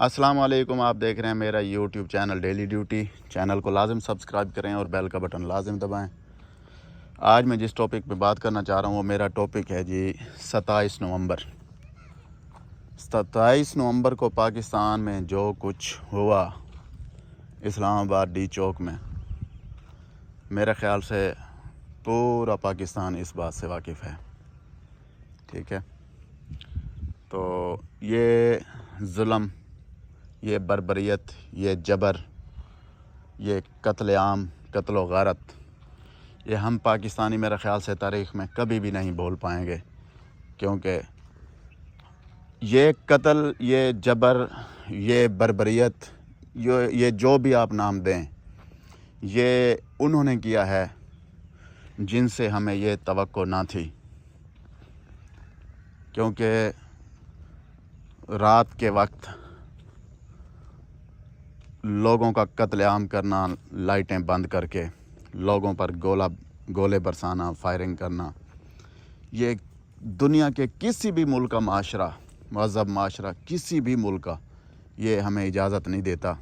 السلام علیکم، آپ دیکھ رہے ہیں میرا YouTube channel daily duty. Channel کو لازم سبسکرائب کریں اور بیل کا بٹن لازم دبائیں۔ آج میں جس ٹاپک پہ بات کرنا چاہ رہا ہوں وہ میرا ٹاپک ہے 27 نومبر۔ 27 نومبر کو پاکستان میں جو کچھ ہوا اسلام آباد ڈی چوک میں، میرے خیال سے پورا پاکستان اس بات سے واقف ہے، ٹھیک ہے؟ تو یہ ظلم، یہ بربریت، یہ جبر، یہ قتل عام، قتل و غارت، یہ ہم پاکستانی میرے خیال سے تاریخ میں کبھی بھی نہیں بھول پائیں گے، کیونکہ یہ قتل، یہ جبر، یہ بربریت، یہ جو بھی آپ نام دیں، یہ انہوں نے کیا ہے جن سے ہمیں یہ توقع نہ تھی، کیونکہ رات کے وقت لوگوں کا قتل عام کرنا، لائٹیں بند کر کے لوگوں پر گولے برسانا، فائرنگ کرنا، یہ دنیا کے کسی بھی ملک کا معاشرہ، مہذب معاشرہ کسی بھی ملک کا یہ ہمیں اجازت نہیں دیتا،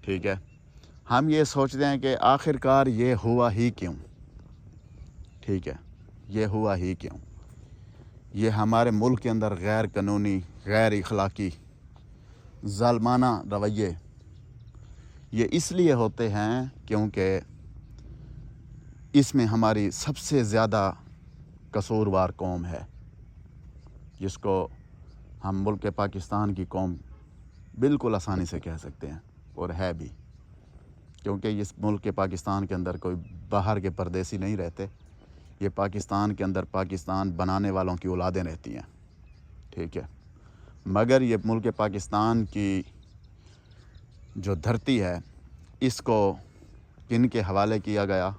ٹھیک ہے؟ ہم یہ سوچتے ہیں کہ آخر کار یہ ہوا ہی کیوں، ٹھیک ہے؟ یہ ہوا ہی کیوں؟ یہ ہمارے ملک کے اندر غیر قانونی، غیر اخلاقی، ظالمانہ رویے یہ اس لیے ہوتے ہیں کیونکہ اس میں ہماری سب سے زیادہ قصوروار قوم ہے، جس کو ہم ملک پاکستان کی قوم بالکل آسانی سے کہہ سکتے ہیں، اور ہے بھی، کیونکہ اس ملک پاکستان کے اندر کوئی باہر کے پردیسی نہیں رہتے، یہ پاکستان کے اندر پاکستان بنانے والوں کی اولادیں رہتی ہیں، ٹھیک ہے؟ مگر یہ ملک پاکستان کی جو دھرتی ہے، اس کو کن کے حوالے کیا گیا؟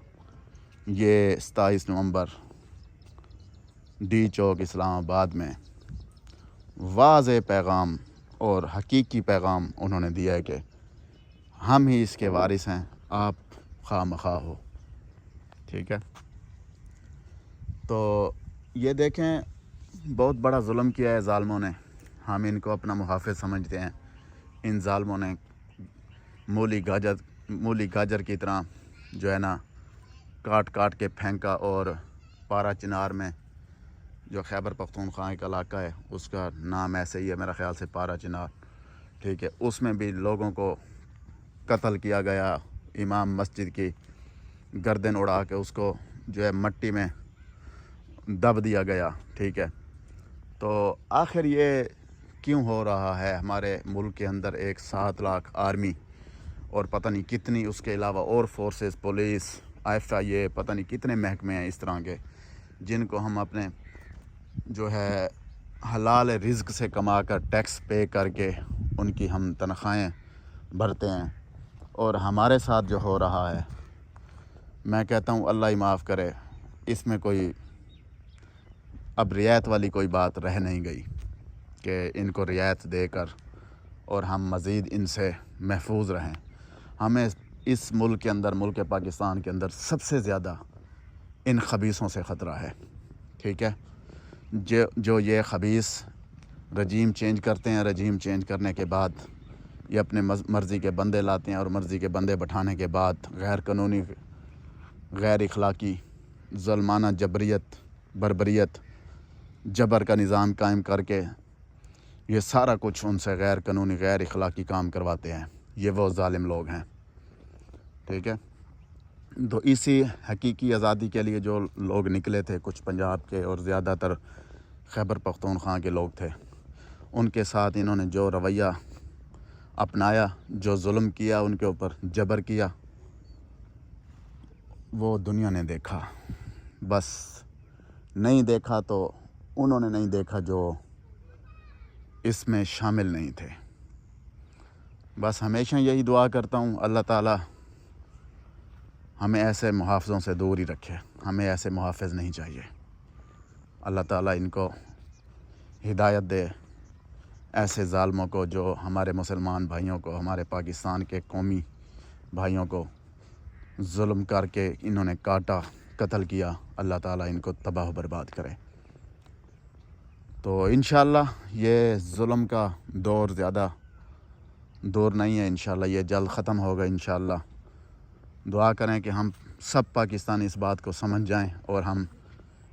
یہ 27 نومبر ڈی چوک اسلام آباد میں واضح پیغام اور حقیقی پیغام انہوں نے دیا ہے کہ ہم ہی اس کے وارث ہیں، آپ خواہ مخواہ ہو، ٹھیک ہے؟ تو یہ دیکھیں، بہت بڑا ظلم کیا ہے ظالموں نے، ہم ان کو اپنا محافظ سمجھتے ہیں، ان ظالموں نے مولی گاجر کی طرح جو ہے نا کاٹ کاٹ کے پھینکا، اور پارا چنار میں جو خیبر پختونخوا کا علاقہ ہے، اس کا نام ایسے ہی ہے میرا خیال سے، پارا چنار، ٹھیک ہے؟ اس میں بھی لوگوں کو قتل کیا گیا، امام مسجد کی گردن اڑا کے اس کو جو ہے مٹی میں دب دیا گیا، ٹھیک ہے؟ تو آخر یہ کیوں ہو رہا ہے؟ ہمارے ملک کے اندر 7 لاکھ آرمی اور پتہ نہیں کتنی اس کے علاوہ اور فورسز، پولیس، IFI، پتہ نہیں کتنے محکمے ہیں اس طرح کے، جن کو ہم اپنے جو ہے حلال رزق سے کما کر ٹیکس پے کر کے ان کی ہم تنخواہیں بھرتے ہیں، اور ہمارے ساتھ جو ہو رہا ہے، میں کہتا ہوں اللہ ہی معاف کرے، اس میں کوئی اب رعایت والی کوئی بات رہ نہیں گئی کہ ان کو رعایت دے کر اور ہم مزید ان سے محفوظ رہیں۔ ہمیں اس ملک کے اندر، ملک پاکستان کے اندر سب سے زیادہ ان خبیثوں سے خطرہ ہے، ٹھیک ہے؟ جو یہ خبیث رجیم چینج کرتے ہیں، رجیم چینج کرنے کے بعد یہ اپنے مرضی کے بندے لاتے ہیں، اور مرضی کے بندے بٹھانے کے بعد غیر قانونی، غیر اخلاقی، ظلمانہ جبریت، بربریت، جبر کا نظام قائم کر کے یہ سارا کچھ ان سے غیر قانونی، غیر اخلاقی کام کرواتے ہیں۔ یہ وہ ظالم لوگ ہیں، ٹھیک ہے؟ تو اسی حقیقی آزادی کے لیے جو لوگ نکلے تھے، کچھ پنجاب کے اور زیادہ تر خیبر پختونخوا کے لوگ تھے، ان کے ساتھ انہوں نے جو رویہ اپنایا، جو ظلم کیا ان کے اوپر، جبر کیا، وہ دنیا نے دیکھا۔ بس نہیں دیکھا تو انہوں نے نہیں دیکھا جو اس میں شامل نہیں تھے۔ بس ہمیشہ یہی دعا کرتا ہوں، اللہ تعالیٰ ہمیں ایسے محافظوں سے دور ہی رکھے، ہمیں ایسے محافظ نہیں چاہیے۔ اللہ تعالیٰ ان کو ہدایت دے، ایسے ظالموں کو جو ہمارے مسلمان بھائیوں کو، ہمارے پاکستان کے قومی بھائیوں کو ظلم کر کے انہوں نے کاٹا، قتل کیا، اللہ تعالیٰ ان کو تباہ و برباد کرے۔ تو انشاءاللہ یہ ظلم کا دور زیادہ دور نہیں ہے، انشاءاللہ یہ جلد ختم ہوگا انشاءاللہ۔ دعا کریں کہ ہم سب پاکستانی اس بات کو سمجھ جائیں اور ہم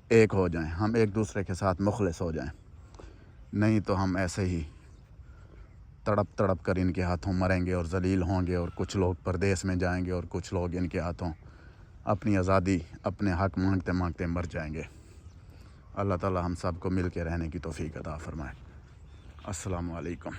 ایک ہو جائیں، ہم ایک دوسرے کے ساتھ مخلص ہو جائیں، نہیں تو ہم ایسے ہی تڑپ تڑپ کر ان کے ہاتھوں مریں گے اور ذلیل ہوں گے، اور کچھ لوگ پردیس میں جائیں گے اور کچھ لوگ ان کے ہاتھوں اپنی آزادی، اپنے حق مانگتے مانگتے مر جائیں گے۔ اللہ تعالی ہم سب کو مل کے رہنے کی توفیق عطا فرمائے۔ السلام علیکم۔